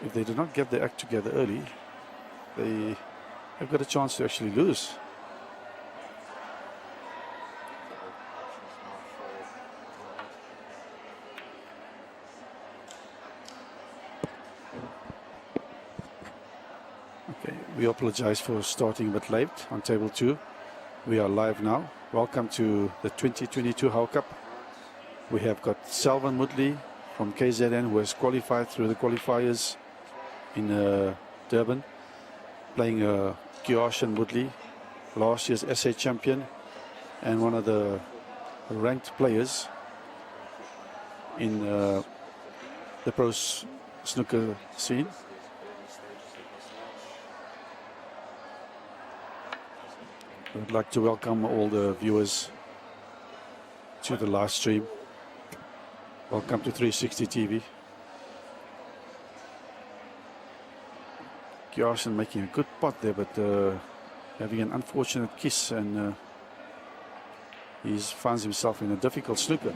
if they do not get their act together early, they have got a chance to actually lose. Okay, we apologize for starting a bit late on table 2. We are live now. Welcome to the 2022 Howell Cup. We have got Selvan Moodley from KZN, who has qualified through the qualifiers in Durban, playing Kiyoshin Moodley, last year's SA champion and one of the ranked players in the pro snooker scene. I would like to welcome all the viewers to the live stream. Welcome to 360 TV. Kiyoshin making a good pot there, but having an unfortunate kiss, and he finds himself in a difficult snooker.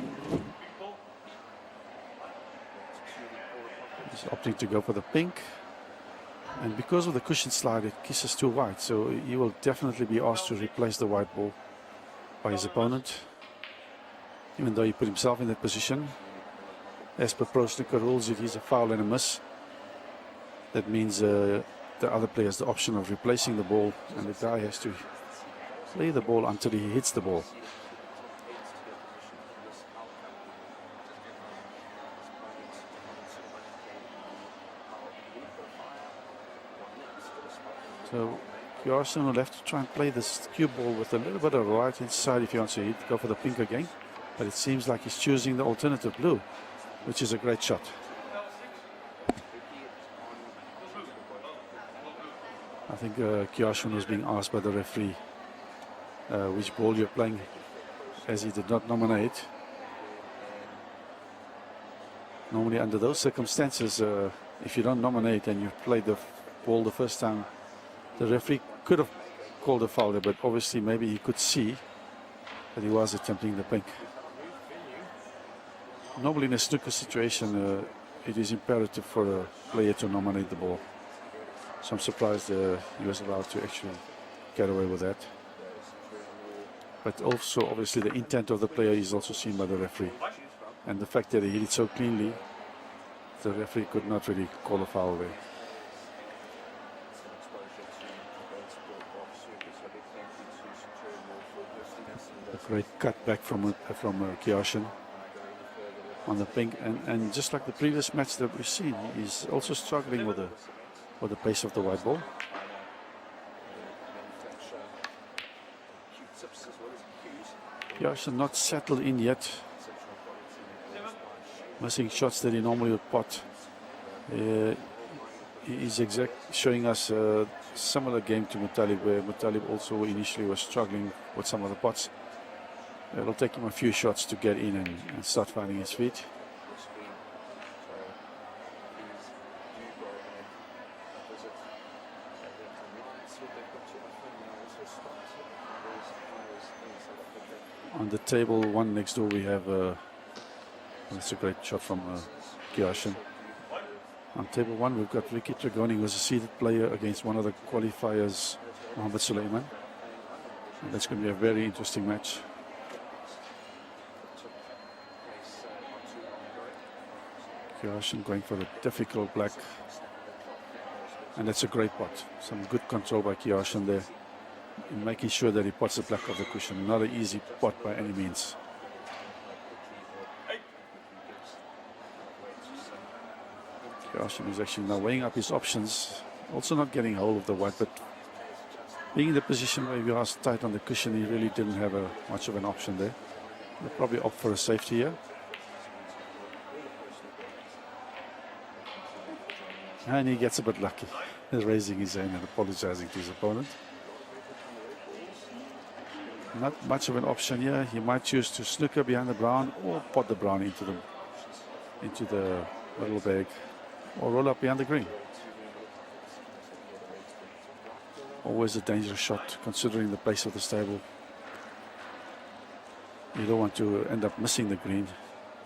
He's opting to go for the pink. And because of the cushion slide, it kisses too wide, so he will definitely be asked to replace the white ball by his opponent, even though he put himself in that position. As per pro snooker rules, it is a foul and a miss. That means the other player has the option of replacing the ball, and the guy has to play the ball until he hits the ball. So Kiyoshin will have to try and play this cue ball with a little bit of right hand side if he wants to hit, go for the pink again. But it seems like he's choosing the alternative blue, which is a great shot. I think Kiyoshin was being asked by the referee which ball you're playing, as he did not nominate. Normally under those circumstances, if you don't nominate and you play the ball the first time, the referee could have called a foul there, but obviously maybe he could see that he was attempting the pink. Normally in a snooker situation, it is imperative for a player to nominate the ball. So I'm surprised he was allowed to actually get away with that. But also, obviously, the intent of the player is also seen by the referee. And the fact that he hit it so cleanly, the referee could not really call a foul there. A great cut back from Kiyoshin on the pink, and just like the previous match that we've seen, he's also struggling with the pace of the white ball. Kiyoshin not settled in yet, missing shots that he normally would pot. He's showing us a similar game to Muttalib, where Muttalib also initially was struggling with some of the pots. It'll take him a few shots to get in and start finding his feet. On the table one next door, we have that's a great shot from Kiyoshin. On table one, we've got Ricky Tragoni, who was a seeded player against one of the qualifiers, Mohammed Suleiman. And that's going to be a very interesting match. Kiyoshin going for the difficult black, and that's a great pot. Some good control by Kiyoshin there in making sure that he pots the black of the cushion. Not an easy pot by any means. Kiyoshin is actually now weighing up his options, also not getting hold of the white, but being in the position where he was tight on the cushion, he really didn't have much of an option there. He'll probably opt for a safety here. And he gets a bit lucky, raising his hand and apologizing to his opponent. Not much of an option here. He might choose to snooker behind the brown or pot the brown into the middle bag, or roll up behind the green. Always a dangerous shot considering the pace of the stable. You don't want to end up missing the green,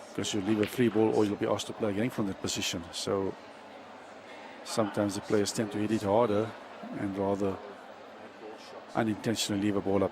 because you leave a free ball or you'll be asked to play again from that position. So Sometimes the players tend to hit it harder and rather unintentionally leave a ball up.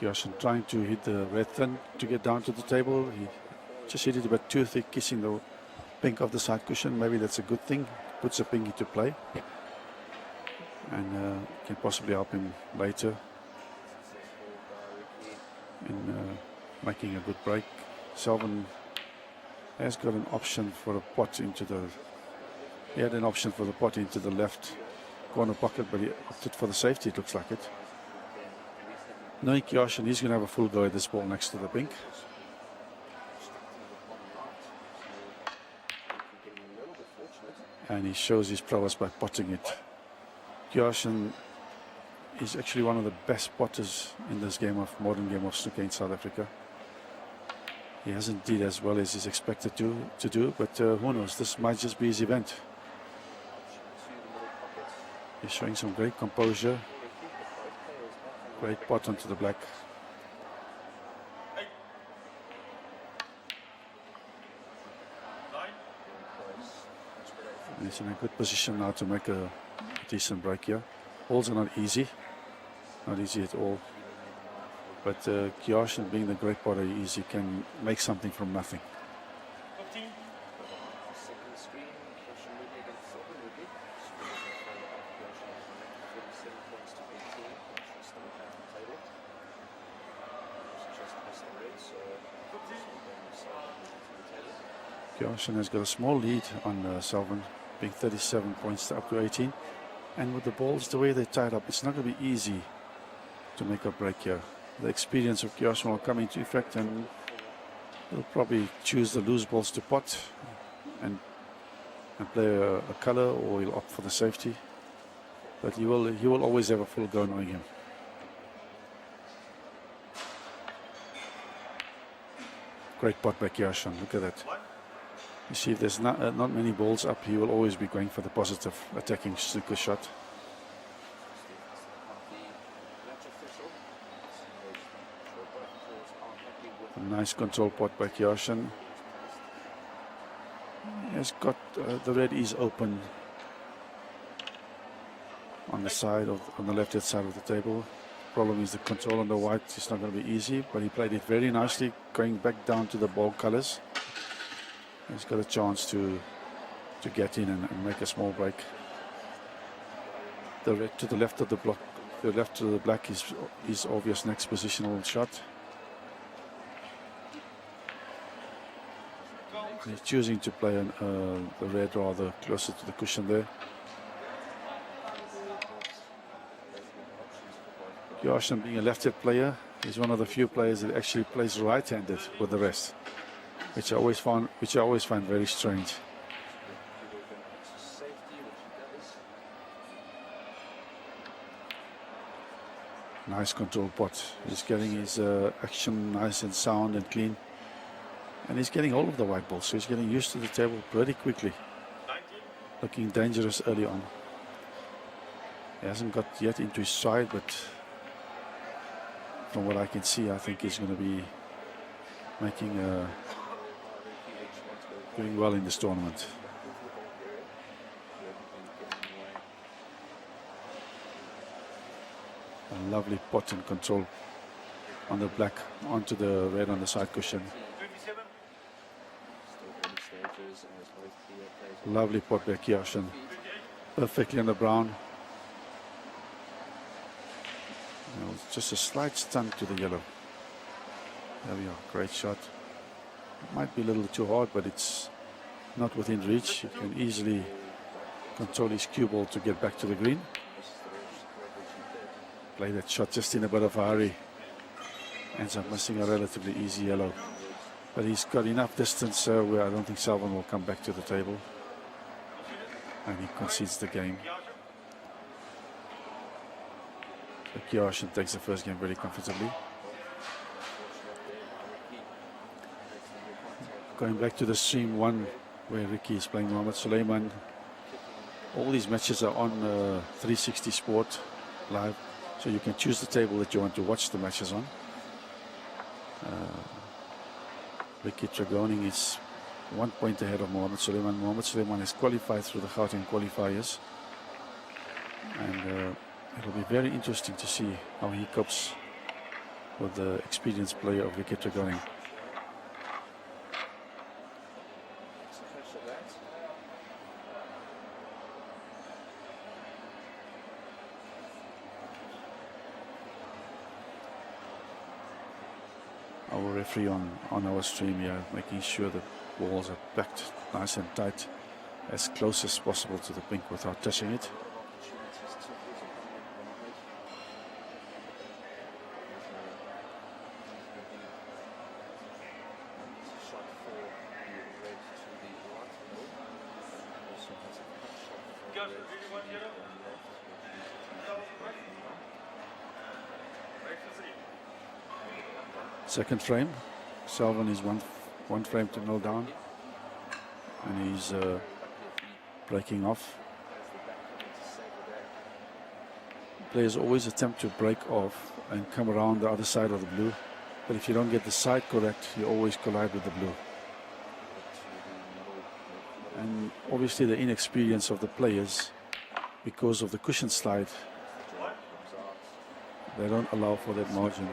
Kjosjen trying to hit the red thin to get down to the table. He just hit it a bit too thick, kissing the pink of the side cushion. Maybe that's a good thing. Puts the pink into play and can possibly help him later in making a good break. Selvin has got an option for a pot into the. He had an option for the pot into the left corner pocket, but he opted for the safety. It looks like it. Knowing Kjosjen, he's going to have a full go at this ball next to the pink. And he shows his prowess by potting it. Kjosjen is actually one of the best potters in this modern game of snooker in South Africa. He hasn't did as well as he's expected to do, but who knows, this might just be his event. He's showing some great composure. Great pot onto the black. And he's in a good position now to make a decent break here. Balls are not easy at all. But Kjosjen, being the great potter he is, he can make something from nothing. Kjosjen has got a small lead on Selvin, being 37 points up to 18. And with the balls the way they're tied up, it's not going to be easy to make a break here. The experience of Kjosjen will come into effect, and he'll probably choose the loose balls to pot and play a color, or he'll opt for the safety. But he will always have a full go knowing him. Great pot by Kjosjen, look at that. You see, if there's not many balls up, he will always be going for the positive attacking snooker shot. A nice control pot by Kjosjen. He has got the red is open on the side on the left-hand side of the table. Problem is the control on the white is not going to be easy, but he played it very nicely, going back down to the ball colors. He's got a chance to get in and make a small break. The red to the left of the block, the left to the black is obvious next positional shot. He's choosing to play the red rather closer to the cushion there. Kjosjen, being a left-handed player, is one of the few players that actually plays right-handed with the rest, which I always find very strange. Nice control pot. He's getting his action nice and sound and clean. And he's getting all of the white balls, so he's getting used to the table pretty quickly. Looking dangerous early on. He hasn't got yet into his side, but from what I can see, I think he's going to be doing well in this tournament. A lovely pot and control on the black onto the red on the side cushion. Lovely pot by Kjosjen. Perfectly on the brown. Just a slight stunt to the yellow. There we are. Great shot. Might be a little too hard, but it's not within reach. He can easily control his cue ball to get back to the green. Play that shot just in a bit of a hurry. Ends up missing a relatively easy yellow. But he's got enough distance where I don't think Selvin will come back to the table. And he concedes the game. So Kjosjen takes the first game very comfortably. Going back to the stream one where Ricky is playing Mohammed Suleiman. All these matches are on 360 Sport live, so you can choose the table that you want to watch the matches on. Ricky Tragoning is 1 point ahead of Mohammed Suleiman. Mohammed Suleiman has qualified through the Gauteng qualifiers, and it'll be very interesting to see how he copes with the experienced player of Ricky Tragoning. Our referee on our stream here, making sure the balls are packed nice and tight, as close as possible to the pink without touching it. Second frame, Selvin is one frame to 0 down, and he's breaking off. Players always attempt to break off and come around the other side of the blue, but if you don't get the side correct, you always collide with the blue. And obviously the inexperience of the players, because of the cushion slide, they don't allow for that margin.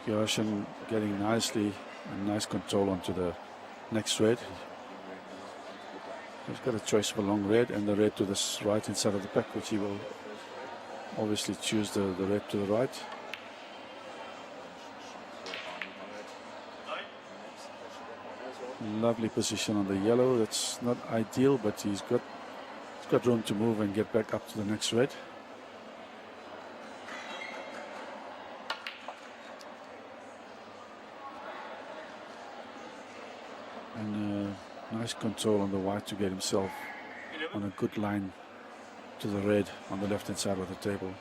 Kiyoshin getting nicely and nice control onto the next red. He's got a choice of a long red and the red to the right hand side of the pack, which he will obviously choose the red to the right. Lovely position on the yellow. That's not ideal, but he's got room to move and get back up to the next red. And nice control on the white to get himself on a good line to the red on the left hand side of the table.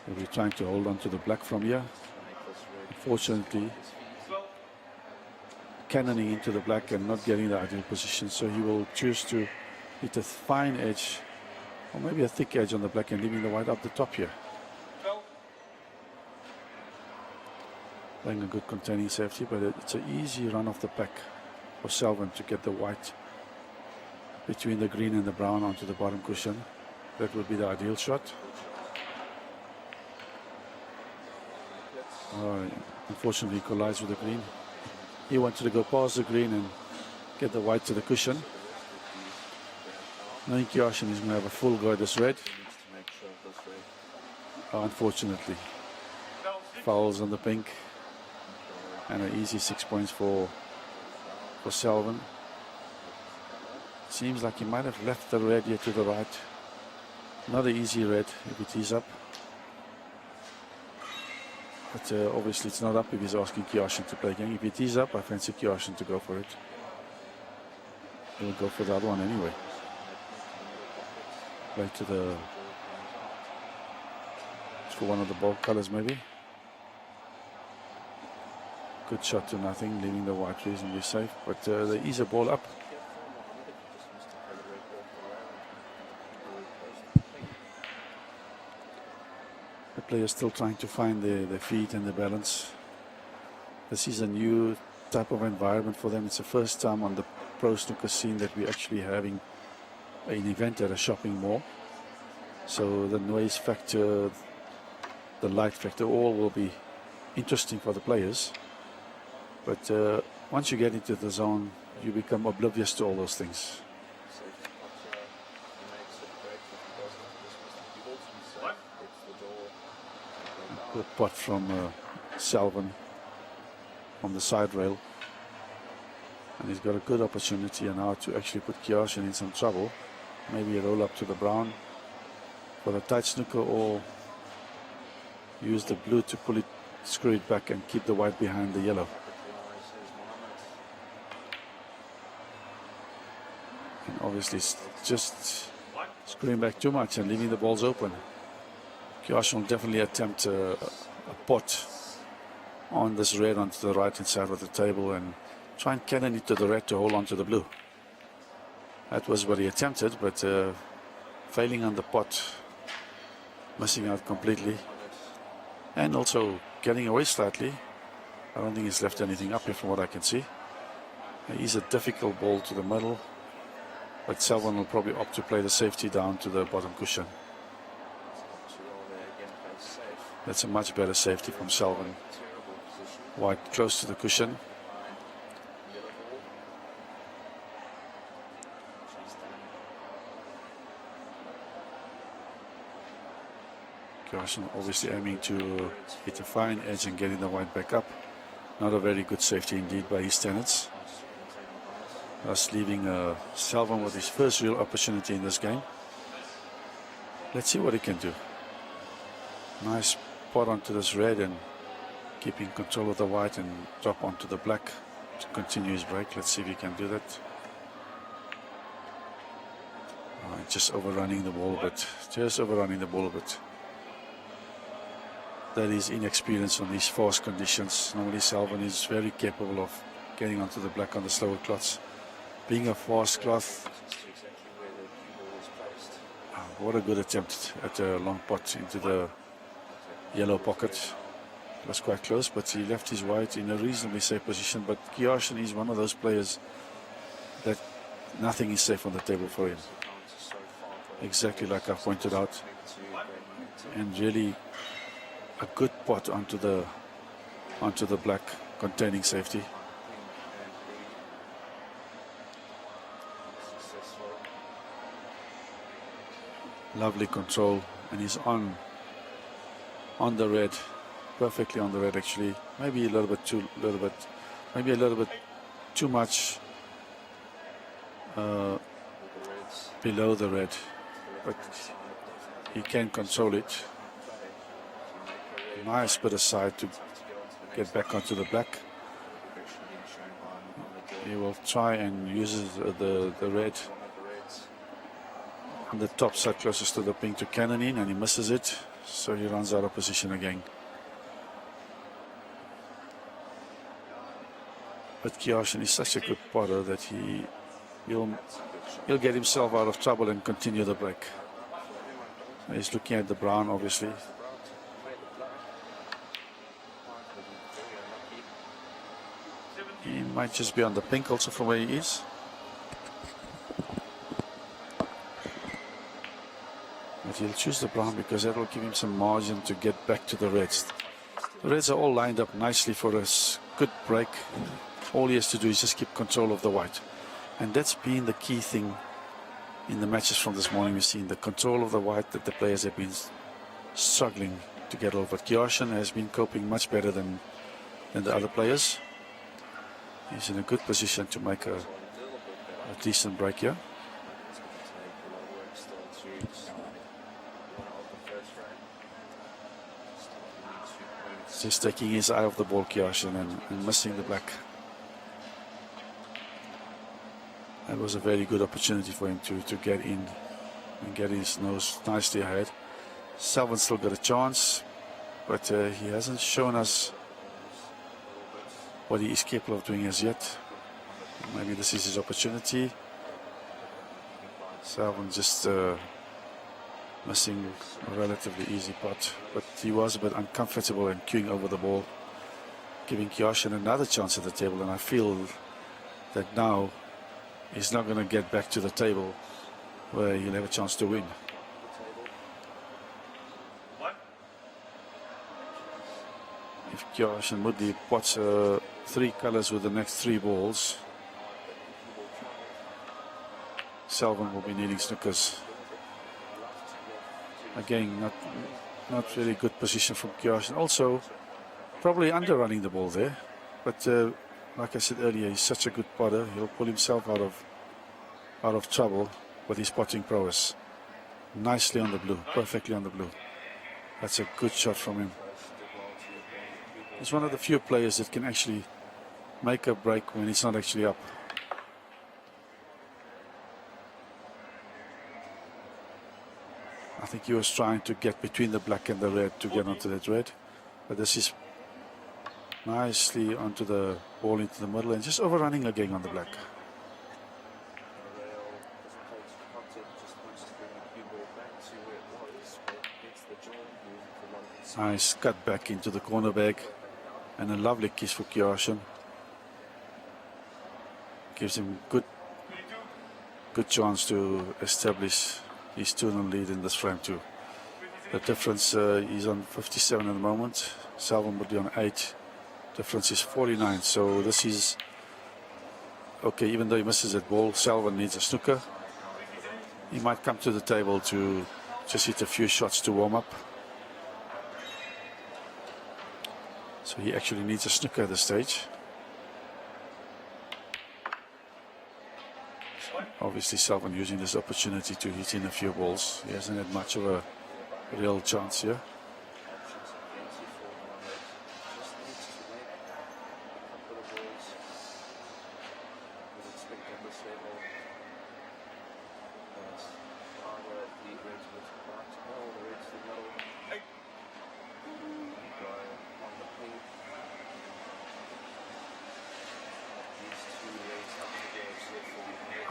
He'll be trying to hold on to the black from here. Unfortunately, cannoning into the black and not getting the ideal position, so he will choose to hit a fine edge or maybe a thick edge on the black and leaving the white up the top here. Playing a good containing safety, but it's an easy run off the pack for Selvin to get the white between the green and the brown onto the bottom cushion. That would be the ideal shot. Unfortunately, he collides with the green. He wanted to go past the green and get the white to the cushion. Knowing Kiyoshin is going to have a full go at this red. Unfortunately, fouls on the pink and an easy 6 points for Selvin. Seems like he might have left the red here to the right. Not an easy red if it is up. But obviously it's not up if he's asking Kiyoshin to play again. If it is up, I fancy Kiyoshin to go for it. He'll go for the other one anyway. Play to the... for one of the ball colors maybe. Good shot to nothing, leaving the white reasonably safe. But there is a ball up. The players still trying to find their feet and the balance. This is a new type of environment for them. It's the first time on the pro snooker scene that we're actually having an event at a shopping mall. So the noise factor, the light factor, all will be interesting for the players. But once you get into the zone, you become oblivious to all those things. Good pot from Selvin on the side rail. And he's got a good opportunity now to actually put Kiyoshin in some trouble. Maybe a roll up to the brown for the tight snooker, or use the blue to pull it, screw it back and keep the white behind the yellow. And obviously just screwing back too much and leaving the balls open. Kiyoshin will definitely attempt a pot on this red onto the right hand side of the table and try and cannon it to the red to hold on to the blue. That was what he attempted, but failing on the pot, missing out completely, and also getting away slightly. I don't think he's left anything up here from what I can see. He's a difficult ball to the middle, but Selvan will probably opt to play the safety down to the bottom cushion. That's a much better safety from Selvan. White close to the cushion. Kiyoshin obviously aiming to hit a fine edge and getting the white back up. Not a very good safety indeed by his standards. Thus leaving Selvan with his first real opportunity in this game. Let's see what he can do. Nice pot onto this red and keeping control of the white and drop onto the black to continue his break. Let's see if he can do that. Just overrunning the ball a bit. Just overrunning the ball a bit. That is inexperience on these fast conditions. Normally Selvan is very capable of getting onto the black on the slower cloths. Being a fast cloth, what a good attempt at a long pot into the yellow pocket. It was quite close, but he left his white in a reasonably safe position. But Kiyoshin is one of those players that nothing is safe on the table for him. Exactly like I've pointed out. And really a good pot onto the black, containing safety. Lovely control, and he's on the red, perfectly on the red actually. Maybe a little bit too much below the red, but he can control it. Nice bit of side to get back onto the black. He will try and use the red on the top side closest to the pink to cannon in, and he misses it, so he runs out of position again. But Kiyoshin is such a good potter that he'll get himself out of trouble and continue the break. He's looking at the brown, obviously. He might just be on the pink also from where he is. But he'll choose the brown because that will give him some margin to get back to the reds. The reds are all lined up nicely for a good break. All he has to do is just keep control of the white. And that's been the key thing in the matches from this morning. We've seen the control of the white that the players have been struggling to get over. Kiyoshin has been coping much better than the other players. He's in a good position to make a decent break here. Just taking his eye off the ball, Kiyoshin, and missing the black. That was a very good opportunity for him to get in and get his nose nicely ahead. Selvan still got a chance, but he hasn't shown us what he is capable of doing as yet. Maybe this is his opportunity. Selvan just missing a relatively easy putt, but he was a bit uncomfortable and queuing over the ball, giving Kiyoshin another chance at the table. And I feel that now he's not going to get back to the table where he'll have a chance to win. If Kiyoshin Moodley pots 3 colors with the next 3 balls, Selvan will be needing snookers. Again, not really good position from Kiyoshin. Also, probably underrunning the ball there. But like I said earlier, he's such a good potter. He'll pull himself out of trouble with his potting prowess. Nicely on the blue, perfectly on the blue. That's a good shot from him. He's one of the few players that can actually make a break when he's not actually up. I think he was trying to get between the black and the red to get onto that red. But this is nicely onto the ball into the middle and just overrunning again on the black. Nice cut back into the corner bag and a lovely kiss for Kjaersen. Gives him good chance to establish his 2-0 lead in this frame too. The difference is on 57 at the moment. Selvan would be on 8. Difference is 49. So this is okay. Even though he misses that ball, Selvan needs a snooker. He might come to the table to just hit a few shots to warm up. So he actually needs a snooker at this stage. Obviously Selvan using this opportunity to hit in a few balls. He hasn't had much of a real chance here.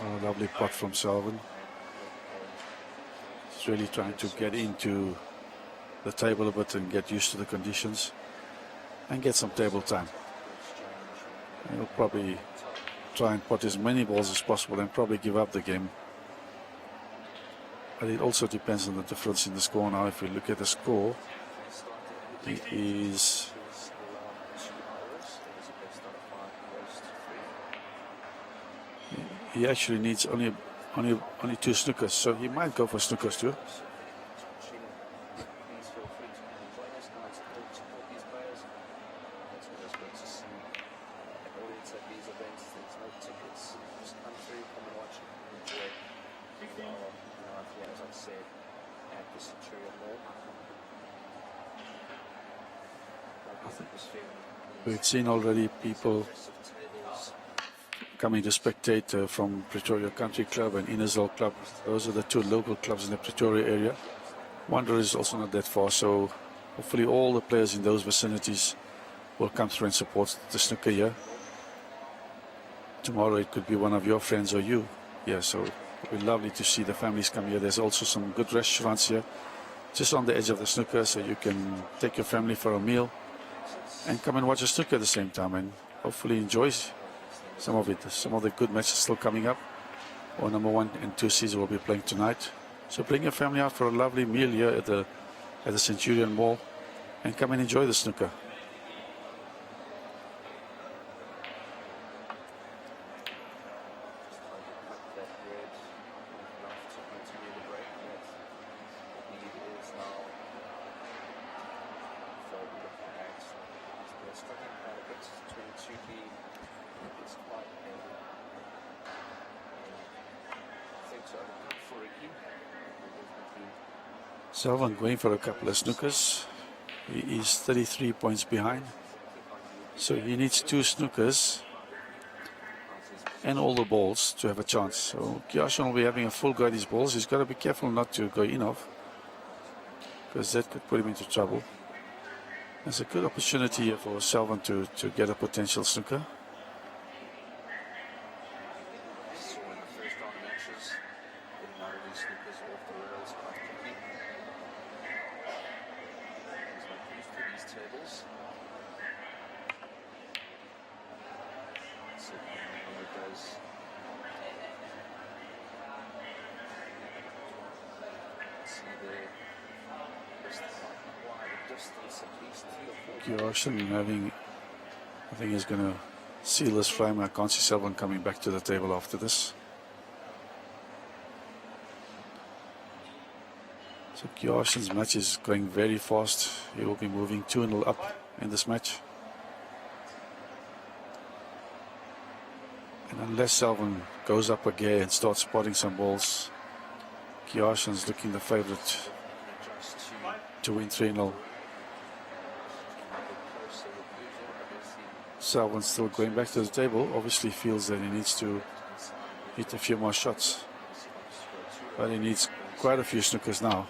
Oh, lovely pot from Selvan. He's really trying to get into the table a bit and get used to the conditions and get some table time. He'll probably try and pot as many balls as possible and probably give up the game. But it also depends on the difference in the score now. If we look at the score, he actually needs only 2 snookers, so he might go for snookers too. We've seen already people coming to spectate from Pretoria Country Club and Innisal Club. Those are the 2 local clubs in the Pretoria area. Wanderers is also not that far, so hopefully all the players in those vicinities will come through and support the snooker here. Tomorrow it could be one of your friends or you. Yeah, so it'll be lovely to see the families come here. There's also some good restaurants here, just on the edge of the snooker, so you can take your family for a meal and come and watch a snooker at the same time and hopefully enjoy some of it. Some of the good matches still coming up. Our number 1 and 2 seeds will be playing tonight. So bring your family out for a lovely meal here at the Centurion Mall and come and enjoy the snooker. Selvan going for a couple of snookers. He is 33 points behind. So he needs 2 snookers and all the balls to have a chance. So Kjaersen will be having a full go at his balls. He's got to be careful not to go in off, because that could put him into trouble. There's a good opportunity here for Selvan to get a potential snooker. Kjaersen having, I think he's going to seal this frame. I can't see Selvan coming back to the table after this. So Kjaersen's match is going very fast. He will be moving 2-0 up in this match. And unless Selvan goes up again and starts spotting some balls, Kjaersen's looking the favourite to win 3-0. Selvan still going back to the table. Obviously feels that he needs to hit a few more shots, but he needs quite a few snookers now.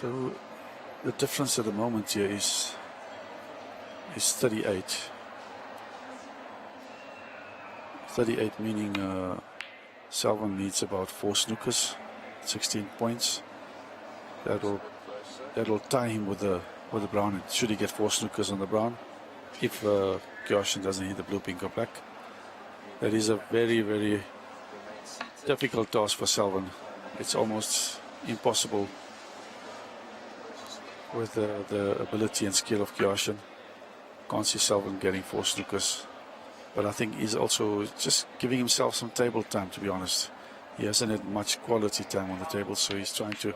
So the difference at the moment here is 38. 38 meaning Selvan needs about 4 snookers, 16 points. That'll tie him with the brown. And should he get 4 snookers on the brown, if Kyoshi doesn't hit the blue, pink, or black, that is a very, very difficult task for Selvan. It's almost impossible with the ability and skill of Kyoshi. Can't see Selvan getting 4 snookers. But I think he's also just giving himself some table time, to be honest. He hasn't had much quality time on the table, so he's trying to.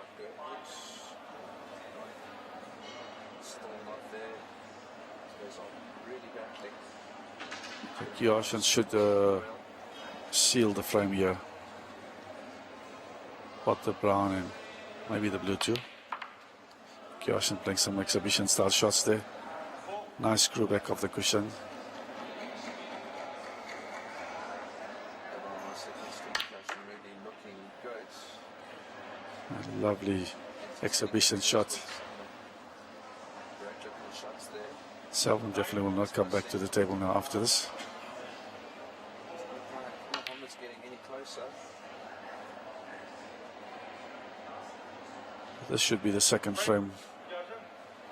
Kyoshi should seal the frame here. Pot the brown and maybe the blue too. Kyoshi playing some exhibition style shots there. Nice screw back of the cushion. A lovely exhibition shot. Selvan definitely will not come back to the table now after this. This should be the second frame.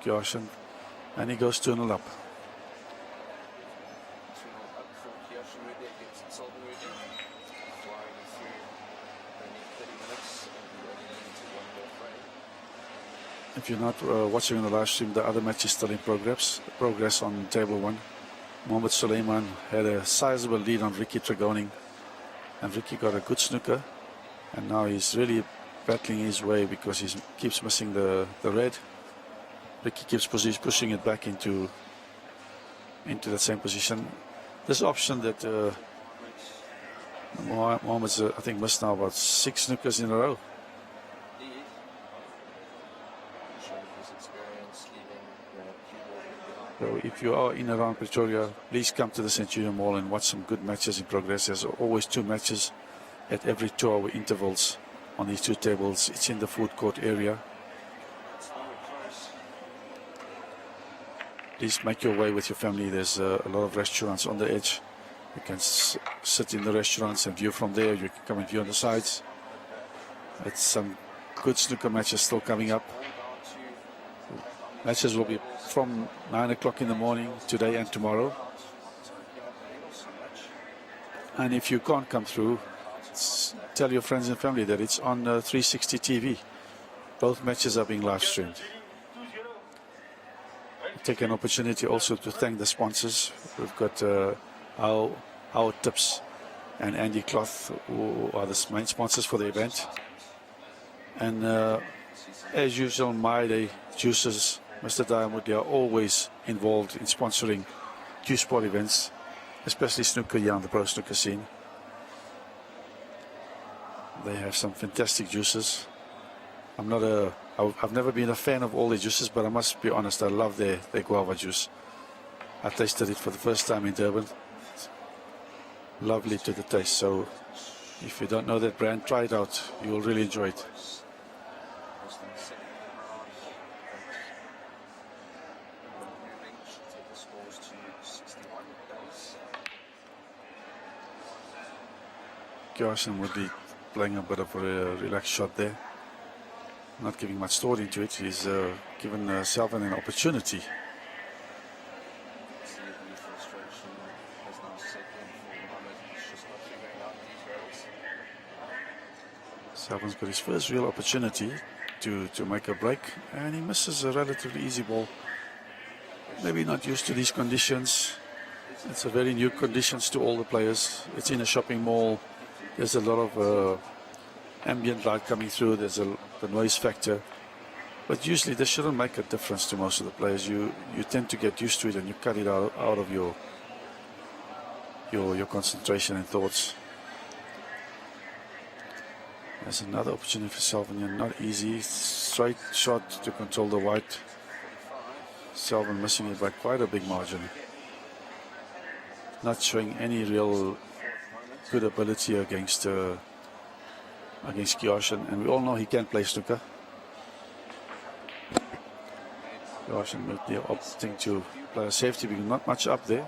Kyoshi, and he goes 2-0 up. If you're not watching on the live stream, the other match is still in progress on table 1. Mohamed Suleiman had a sizable lead on Ricky Tregoning, and Ricky got a good snooker, and now he's really battling his way because he keeps missing the red. Ricky keeps pushing it back into that same position. This option that Mohamed's I think missed now about 6 snookers in a row. So if you are in around Pretoria, please come to the Centurion Mall and watch some good matches in progress. There's always 2 matches at every 2-hour intervals on these 2 tables. It's in the food court area. Please make your way with your family. There's a lot of restaurants on the edge. You can sit in the restaurants and view from there. You can come and view on the sides. It's some good snooker matches still coming up. Matches will be from 9 o'clock in the morning today and tomorrow. And if you can't come through, tell your friends and family that it's on 360 TV. Both matches are being live streamed. Take an opportunity also to thank the sponsors. We've got Howard Tips and Andy Cloth, who are the main sponsors for the event. And as usual, My Day Juices, Mr. Diamond, are always involved in sponsoring Q-Sport events, especially snooker here on the pro snooker scene. They have some fantastic juices. I've never been a fan of all the juices, but I must be honest, I love their guava juice. I tasted it for the first time in Durban. It's lovely to the taste. So if you don't know that brand, try it out. You will really enjoy it. Kyoshi would be playing a bit of a relaxed shot there. Not giving much thought into it. He's given Selvan an opportunity. Selvan's got his first real opportunity to make a break, and he misses a relatively easy ball. Maybe not used to these conditions. It's a very new conditions to all the players. It's in a shopping mall. There's a lot of ambient light coming through. There's the noise factor. But usually this shouldn't make a difference to most of the players. You tend to get used to it and you cut it out of your concentration and thoughts. There's another opportunity for Selvan. Not easy. Straight shot to control the white. Selvan missing it by quite a big margin. Not showing any real good ability against Kyoshi, and we all know he can play snooker. Kiyoshin Mutli opting to play a safety because not much up there.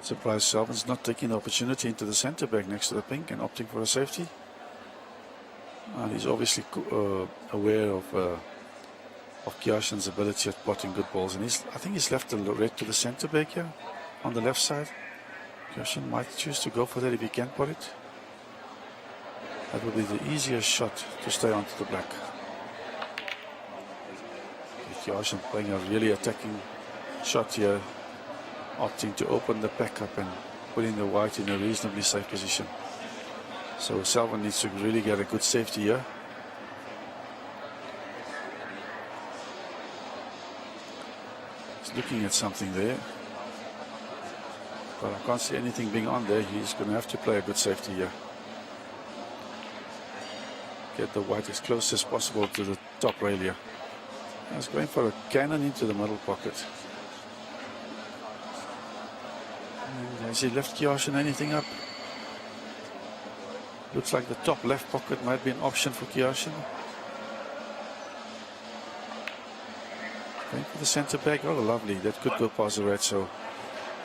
Surprised Selvin's not taking the opportunity into the centre back next to the pink and opting for a safety. And he's obviously aware of Kiyoshin's ability at plotting good balls, and I think he's left the red to the centre back here on the left side. Kiyoshin might choose to go for that if he can pot it. That would be the easiest shot to stay onto the black. Kiyoshin playing a really attacking shot here, opting to open the pack up and putting the white in a reasonably safe position. So Selvin needs to really get a good safety here. He's looking at something there, but I can't see anything being on there. He's going to have to play a good safety here. Get the white as close as possible to the top rail here. He's going for a cannon into the middle pocket. Has he left Kiyoshin anything up? Looks like the top left pocket might be an option for Kiyoshin. Going for the centre back. Oh, lovely. That could go past the red. So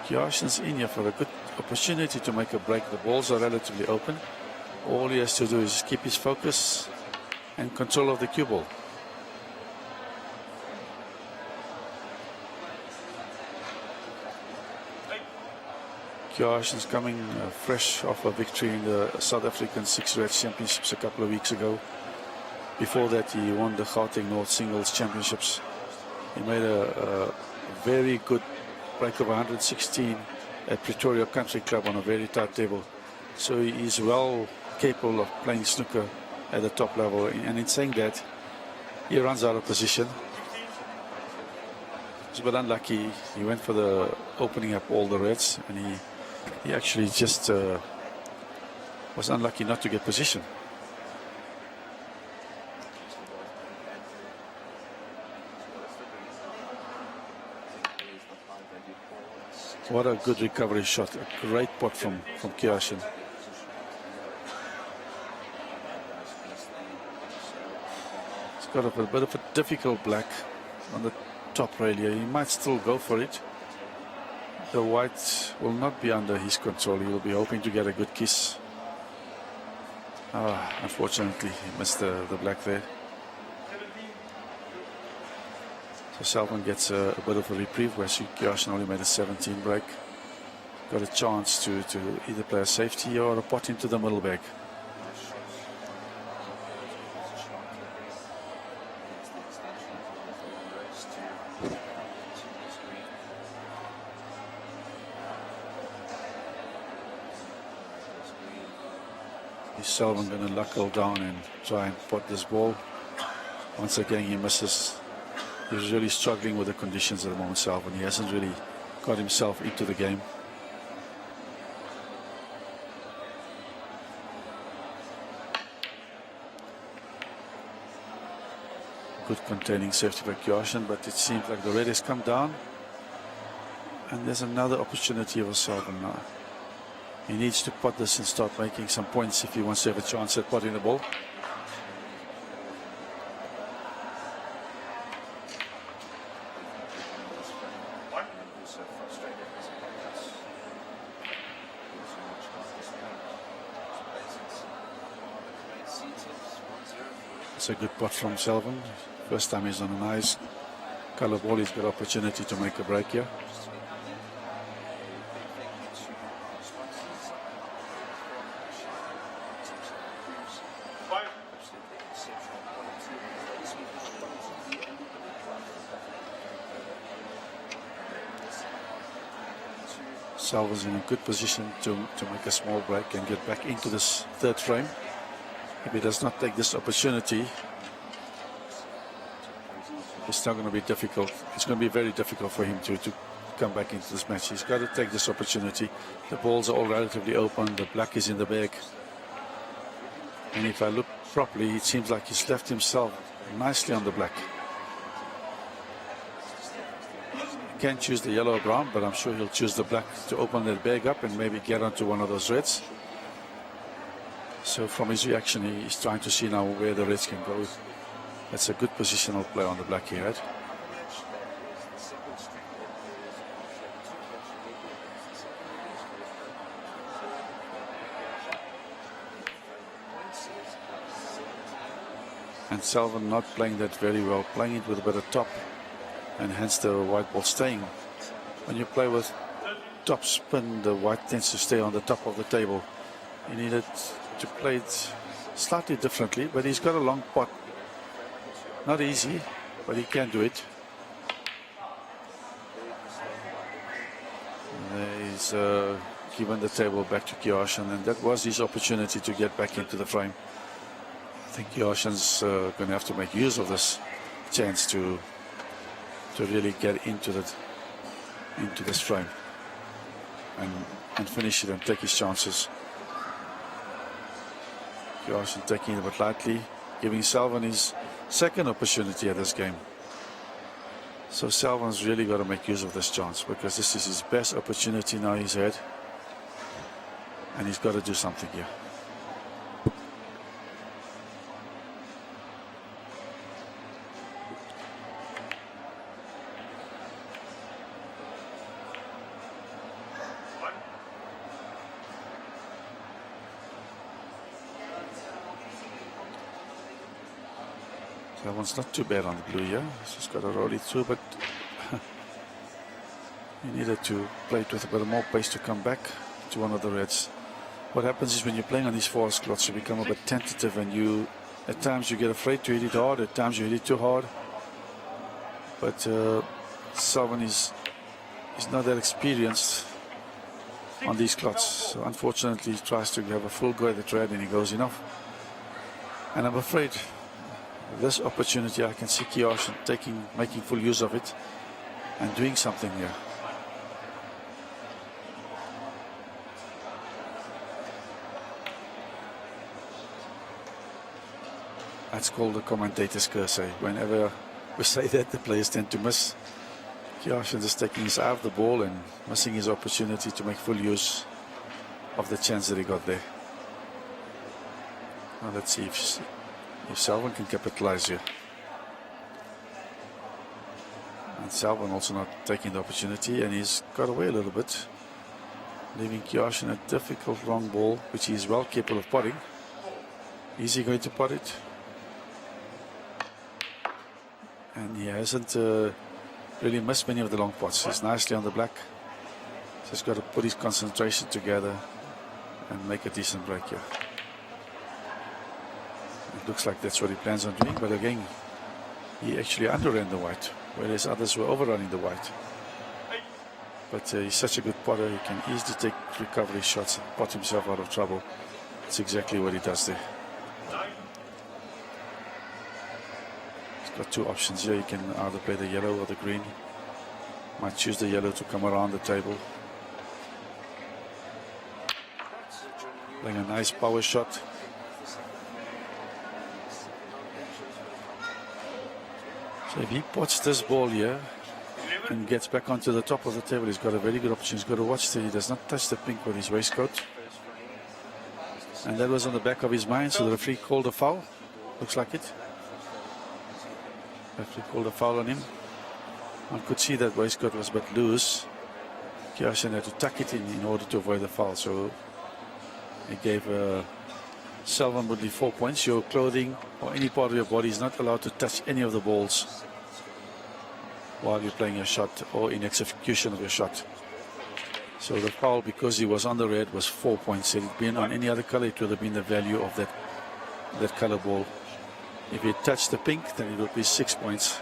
Kiyoshin's in here for a good opportunity to make a break. The balls are relatively open. All he has to do is keep his focus and control of the cue ball. Kiyoshin's coming fresh off a victory in the South African Six Reds Championships a couple of weeks ago. Before that, he won the Gauteng North Singles Championships. He made a very good break of 116 at Pretoria Country Club on a very tight table. So he is well capable of playing snooker at the top level. And in saying that, he runs out of position. He's a bit unlucky. He went for the opening up all the reds, and he actually just was unlucky not to get position. What a good recovery shot. A great pot from Kiyoshin. He's got a bit of a difficult black on the top rail here. He might still go for it. The white will not be under his control. He will be hoping to get a good kiss. Unfortunately, he missed the black there. So Selvin gets a bit of a reprieve where Kiyoshin only made a 17 break. Got a chance to either play a safety or a pot into the middle bag. Is Selvin going to knuckle down and try and pot this ball? Once again, he misses. He's really struggling with the conditions at the moment, Selvin. He hasn't really got himself into the game. Good containing safety by Kiyoshin, but it seems like the red has come down. And there's another opportunity for Selvin now. He needs to pot this and start making some points if he wants to have a chance at potting the ball. It's a good pot from Selvin. First time he's on a nice color ball. He's got opportunity to make a break here. Selvin's in a good position to make a small break and get back into this third frame. If he does not take this opportunity, it's not going to be difficult. It's going to be very difficult for him to come back into this match. He's got to take this opportunity. The balls are all relatively open. The black is in the bag. And if I look properly, it seems like he's left himself nicely on the black. Can choose the yellow or brown, but I'm sure he'll choose the black to open that bag up and maybe get onto one of those reds. So from his reaction, he's trying to see now where the reds can go. That's a good positional play on the black here, right? And Selvin not playing that very well, playing it with a bit of top, and hence the white ball staying. When you play with top spin, the white tends to stay on the top of the table. You needed to play it slightly differently, but he's got a long pot. Not easy, but he can do it. And he's given the table back to Kiyoshin, and that was his opportunity to get back into the frame. I think Kiyoshin's going to have to make use of this chance to really get into this frame and finish it and take his chances. Kiyoshin taking it a bit lightly, giving Selvin his second opportunity at this game. So Selvin's really got to make use of this chance, because this is his best opportunity now he's had, and he's got to do something here. That one's not too bad on the blue here. He's just got to roll it through, but he needed to play it with a bit more pace to come back to one of the reds. What happens is when you're playing on these four slots, you become a bit tentative, and at times you get afraid to hit it hard, at times you hit it too hard. But Selvin is not that experienced on these slots, so unfortunately he tries to have a full go at the red and he goes enough. And I'm afraid this opportunity, I can see Kiyoshin making full use of it and doing something here. That's called the commentator's curse. Whenever we say that, the players tend to miss. Kiyoshin is taking his eye off the ball and missing his opportunity to make full use of the chance that he got there. Now let's see if Selvin can capitalize here. And Selvin also not taking the opportunity, and he's got away a little bit, leaving Kiyoshin a difficult long ball, which he is well capable of potting. Is he going to pot it? And he hasn't really missed many of the long pots. He's nicely on the black. Just got to put his concentration together and make a decent break here. It looks like that's what he plans on doing, but again, he actually underran the white, whereas others were overrunning the white. But he's such a good potter, he can easily take recovery shots and pot himself out of trouble. That's exactly what he does there. He's got two options here. He can either play the yellow or the green. Might choose the yellow to come around the table. Playing a nice power shot. So if he pots this ball here and gets back onto the top of the table, he's got a very good opportunity. He's got to watch that he does not touch the pink with his waistcoat. And that was on the back of his mind, so the referee called a foul. Looks like it. The referee called a foul on him. One could see that waistcoat was a bit loose. Kiyoshin had to tuck it in order to avoid the foul. So he gave Selvin Woodley 4 points. Your clothing or any part of your body is not allowed to touch any of the balls while you're playing your shot or in execution of your shot. So the foul, because he was on the red, was 4 points. Had it been on any other color, it would have been the value of that color ball. If he touched the pink, then it would be 6 points.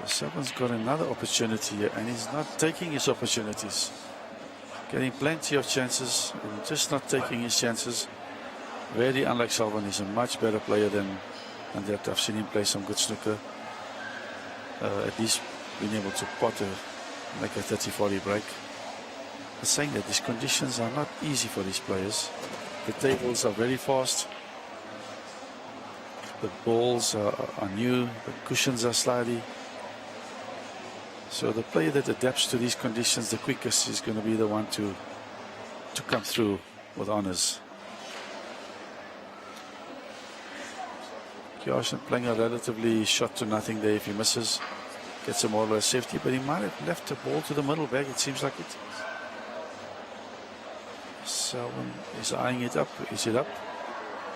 Selvin's got another opportunity here, and he's not taking his opportunities. Getting plenty of chances and just not taking his chances. Very unlike Selvin. He's a much better player than that. I've seen him play some good snooker. At least being able to pot make a 30-40 break. I'm saying that these conditions are not easy for these players. The tables are very fast. The balls are new. The cushions are slidey. So the player that adapts to these conditions the quickest is going to be the one to come through with honors. Kjaersen playing a relatively shot to nothing there. If he misses, gets a more or less safety, but he might have left the ball to the middle bag. It seems like it. Selvin is eyeing it up. Is it up?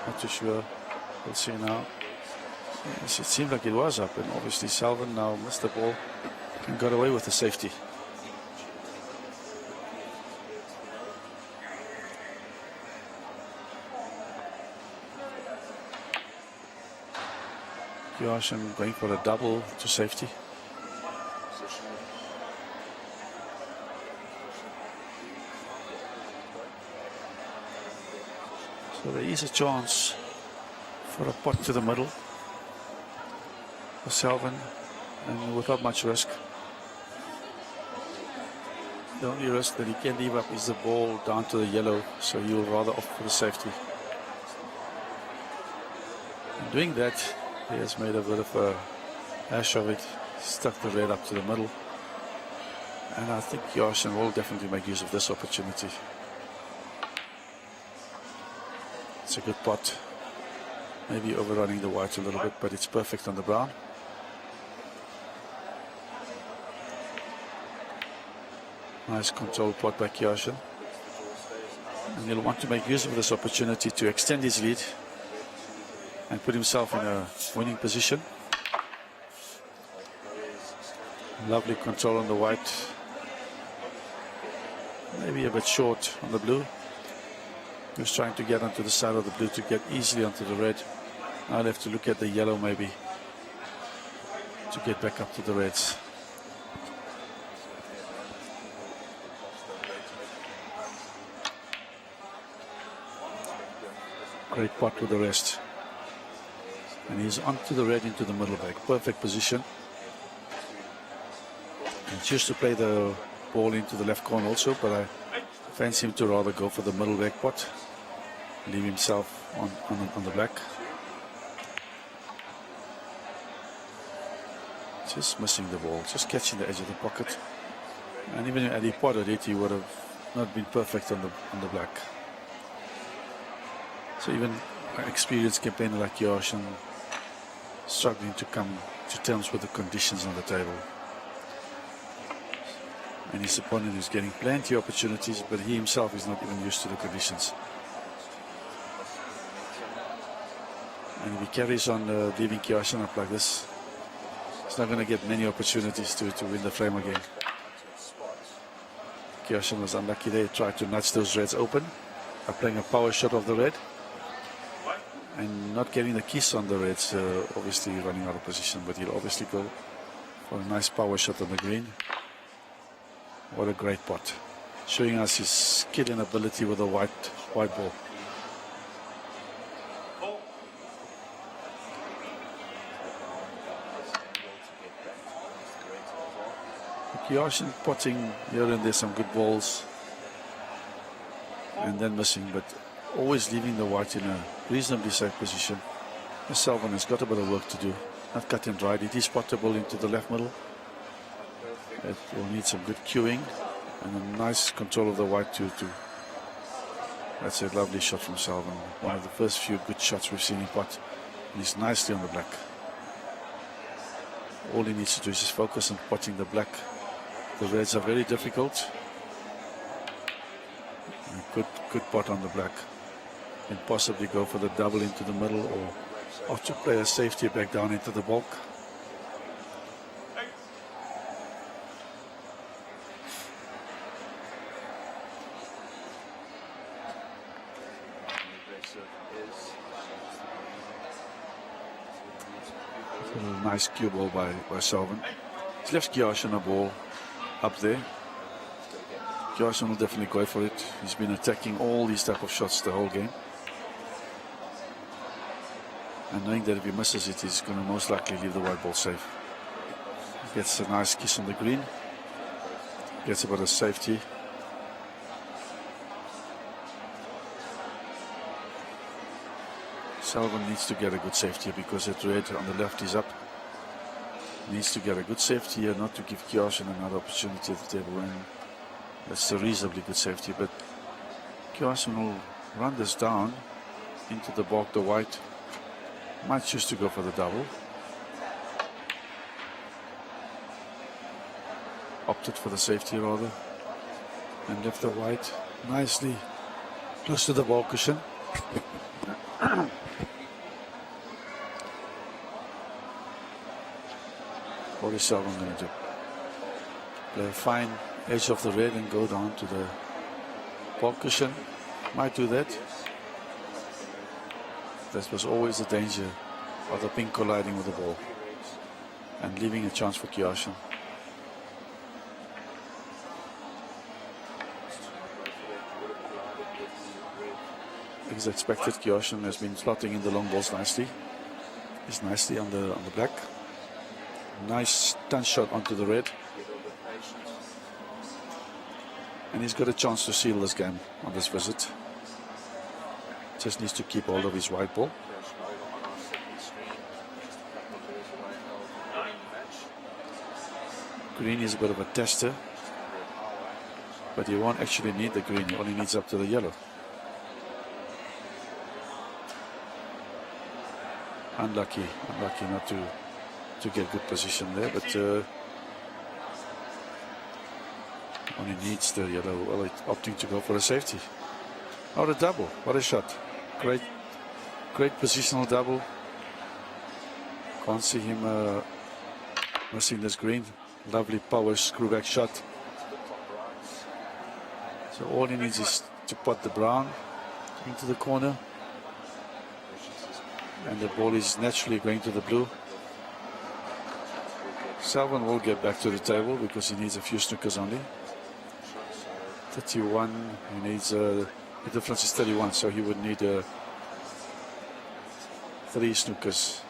Not too sure. We'll see now. Yes, it seemed like it was up, and obviously Selvin now missed the ball and got away with the safety. Kjaersen going for a double to safety. So there is a chance for a pot to the middle for Selvin, and without much risk. The only risk that he can leave up is the ball down to the yellow, so he will rather opt for the safety. In doing that, he has made a bit of a hash of it, stuck the red up to the middle, and I think Kjaersen will definitely make use of this opportunity. It's a good pot, maybe overrunning the white a little bit, but it's perfect on the brown. Nice controlled pot by Kjaersen, and he'll want to make use of this opportunity to extend his lead and put himself in a winning position. Lovely control on the white, maybe a bit short on the blue. He was trying to get onto the side of the blue to get easily onto the red. Now I'll have to look at the yellow maybe to get back up to the reds. Great pot with the rest. And he's onto the red into the middle bag. Perfect position. And choose to play the ball into the left corner also, but I fancy him to rather go for the middle bag pot. Leave himself on the black. Just missing the ball, just catching the edge of the pocket. And even if he potted it, he would have not been perfect on the black. So even an experienced campaigner like Kjaersen struggling to come to terms with the conditions on the table. And his opponent is getting plenty of opportunities, but he himself is not even used to the conditions. And if he carries on leaving Kjaersen up like this, he's not going to get many opportunities to win the frame again. Kjaersen was unlucky there, tried to nudge those reds open by playing a power shot of the red and not getting the kiss on the reds, obviously running out of position, but he'll obviously go for a nice power shot on the green. What a great pot, showing us his skill and ability with a white ball. Kjaersen potting here and there some good balls and then missing, but always leaving the white in a reasonably safe position. Selvin has got a bit of work to do, not cut and dried. It is pottable into the left middle. It will need some good cueing and a nice control of the white too. That's a lovely shot from Selvin. One of the first few good shots we've seen him pot. And he's nicely on the black. All he needs to do is just focus on potting the black. The reds are very difficult. A good pot on the black. And possibly go for the double into the middle or to play a safety back down into the bulk. A nice cue ball by Selvin. He's left Kjaersen a ball up there. Kjaersen will definitely go for it. He's been attacking all these type of shots the whole game. And knowing that if he misses it, he's going to most likely leave the white ball safe. He gets a nice kiss on the green. Gets about a safety. Selvin needs to get a good safety because that red on the left is up. Needs to get a good safety here, not to give Kjosjen another opportunity at the table. And that's a reasonably good safety, but Kjosjen will run this down into the balk, the white. Might choose to go for the double. Opted for the safety rather. And left the white nicely close to the ball cushion. What is Selvin going to do? Play a fine edge of the red and go down to the ball cushion. Might do that. That was always the danger of the pink colliding with the ball and leaving a chance for Kjosjen. As expected, Kjosjen has been slotting in the long balls nicely. He's nicely on the black. Nice stun shot onto the red. And he's got a chance to seal this game on this visit. Just needs to keep hold of his white ball. Green is a bit of a tester, but he won't actually need the green. He only needs up to the yellow. Unlucky not to get good position there, but only needs the yellow. Well, opting to go for a safety. Oh, the double! What a shot! Great positional double. Can't see him missing this green. Lovely power screw back shot. So all he needs is to put the brown into the corner, and the ball is naturally going to the blue. Selvin will get back to the table because he needs a few snookers only. 31, he needs the difference is 31, so he would need 3 snookers.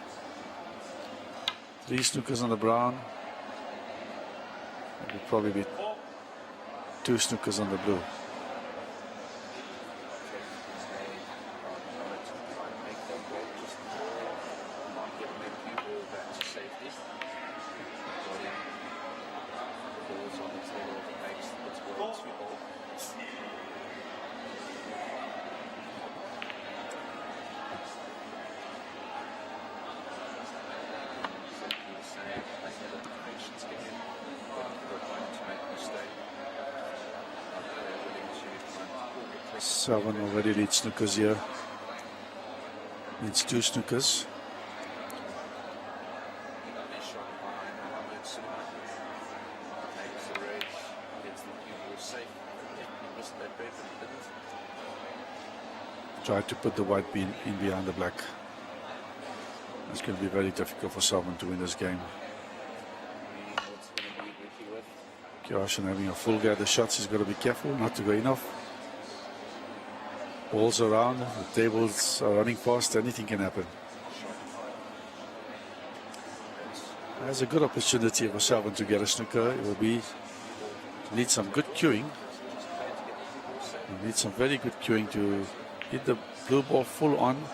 3 snookers on the brown. It would probably be 2 snookers on the blue. Selvin already leads snookers here. Needs 2 snookers. Try to put the white bean in behind the black. It's going to be very difficult for Selvin to win this game. Kjosjen having a full gather shots. He's got to be careful not to go enough. Balls around, the tables are running fast, anything can happen. There's a good opportunity for Selvin to get a snooker. It will be, need some good cueing. Need some very good cueing to hit the blue ball full on,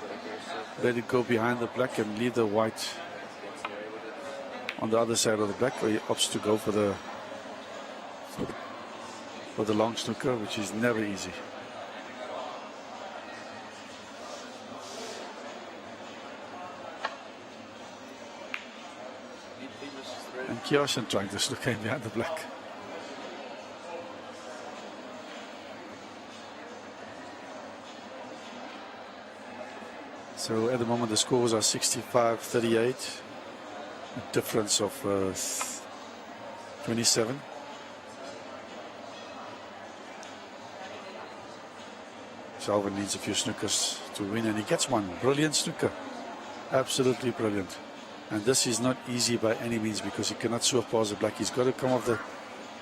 let it go behind the black and leave the white on the other side of the black, where he opts to go for the long snooker, which is never easy. And Kjosjen trying to snook in behind the black. So at the moment the scores are 65-38, a difference of 27. Selvin needs a few snookers to win, and he gets one. Brilliant snooker, absolutely brilliant. And this is not easy by any means because he cannot swerve past the black. He's got to come off the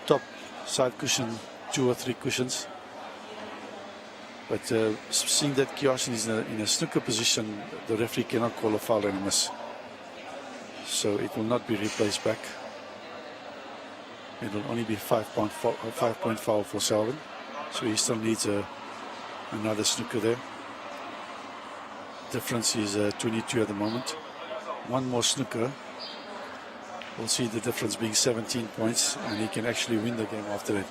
top side cushion, 2 or 3 cushions. But seeing that Kjosjen is in a snooker position, the referee cannot call a foul and a miss. So it will not be replaced back. It'll only be 5-point foul for Selvin. So he still needs another snooker there. Difference is 22 at the moment. One more snooker. We'll see the difference being 17 points, and he can actually win the game after it.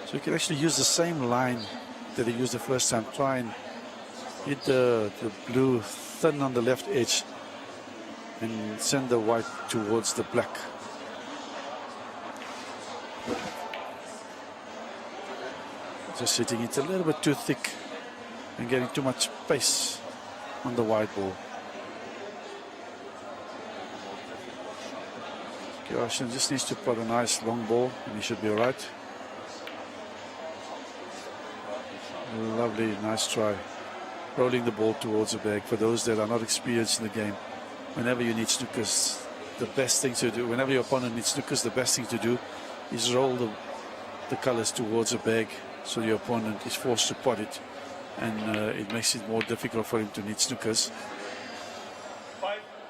So he can actually use the same line that he used the first time. Try and hit the blue thin on the left edge and send the white towards the black. Just hitting it a little bit too thick and getting too much space on the white ball. Kiyoshin just needs to put a nice long ball and he should be alright. Lovely, nice try. Rolling the ball towards the bag. For those that are not experienced in the game, whenever you need snookers, the best thing to do, whenever your opponent needs snookers, the best thing to do is roll the colors towards the bag so your opponent is forced to pot it, and it makes it more difficult for him to need snookers.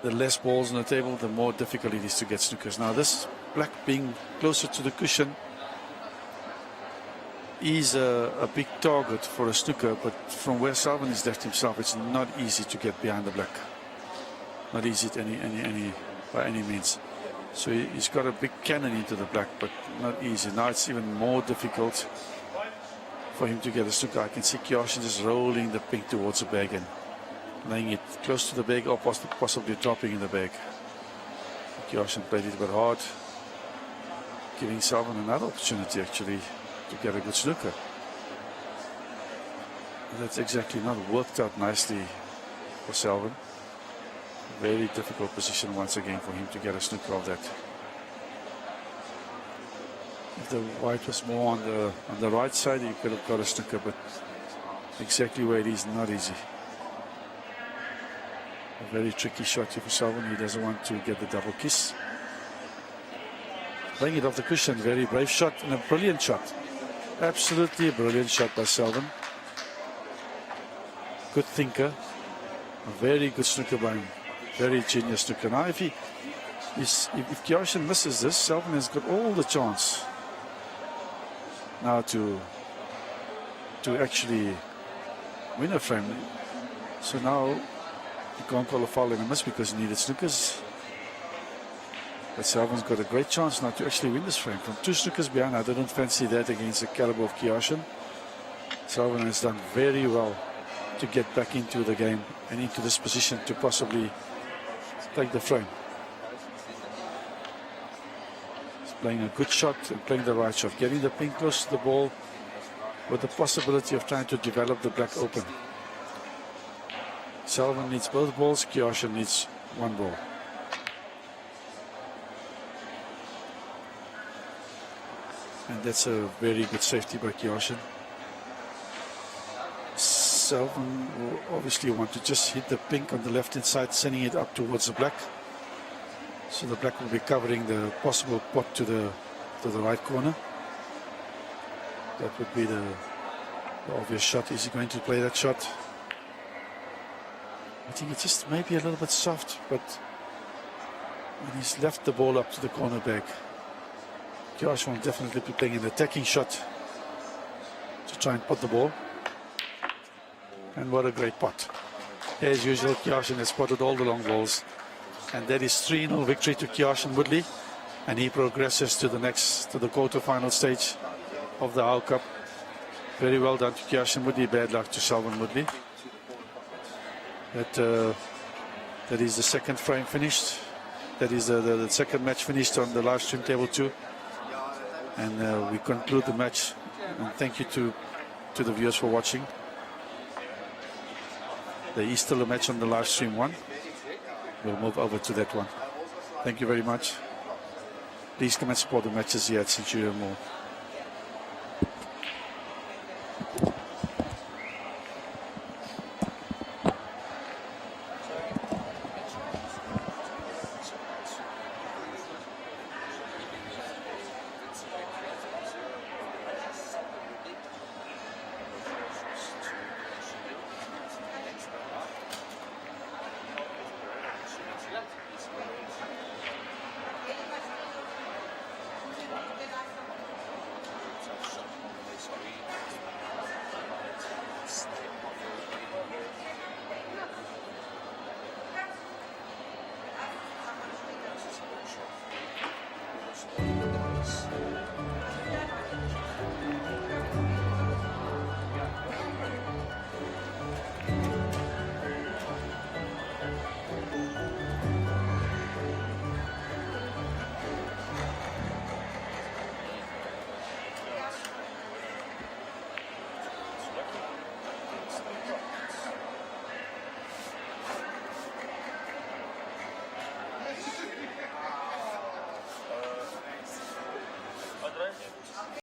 The less balls on the table, the more difficult it is to get snookers. Now this black being closer to the cushion is a big target for a snooker, but from where Selvin has left himself, it's not easy to get behind the black. Not easy by any means. So he's got a big cannon into the black, but not easy. Now it's even more difficult for him to get a snooker. I can see Kiyoshin just rolling the pink towards the bag and laying it close to the bag, or possibly dropping in the bag. Kiyoshin played it a bit hard, giving Selvin another opportunity actually to get a good snooker. That's exactly not worked out nicely for Selvin. Very difficult position once again for him to get a snooker of that. If the white was more on the right side, he could have got a snooker, but exactly where it is, not easy. A very tricky shot here for Selvin. He doesn't want to get the double kiss. Playing it off the cushion, very brave shot and a brilliant shot. Absolutely a brilliant shot by Selvin. Good thinker. A very good snooker by him. Very genius snooker. Now if Kiyoshin misses this, Selvin has got all the chance now to actually win a frame. So now he can't call a foul and a miss because he needed snookers. But Selvin's got a great chance now to actually win this frame. From 2 snookers behind, I didn't fancy that against the caliber of Kiyoshin. Selvin has done very well to get back into the game and into this position to possibly take the frame. He's playing a good shot and playing the right shot, getting the pink close to the ball with the possibility of trying to develop the black open. Selvin needs both balls, Kiyoshin needs one ball. And that's a very good safety by Kiyoshin. Selvin will obviously want to just hit the pink on the left hand side, sending it up towards the black. So the black will be covering the possible pot to the right corner. That would be the obvious shot. Is he going to play that shot? I think it's just maybe a little bit soft, but when he's left the ball up to the corner bag, Kiyoshin will definitely be playing an attacking shot to try and pot the ball. And what a great pot. As usual, Kiyoshin has spotted all the long balls. And that is 3-0 victory to Kiyoshin Woodley. And he progresses to the quarter-final stage of the How Cup. Very well done to Kiyoshin Woodley. Bad luck to Selvin Woodley. That is the second frame finished. That is the second match finished on the live stream table 2. And we conclude the match. And thank you to the viewers for watching. There is still a match on the live stream 1. We'll move over to that one. Thank you very much. Please come and support the matches here at Centurion Mall.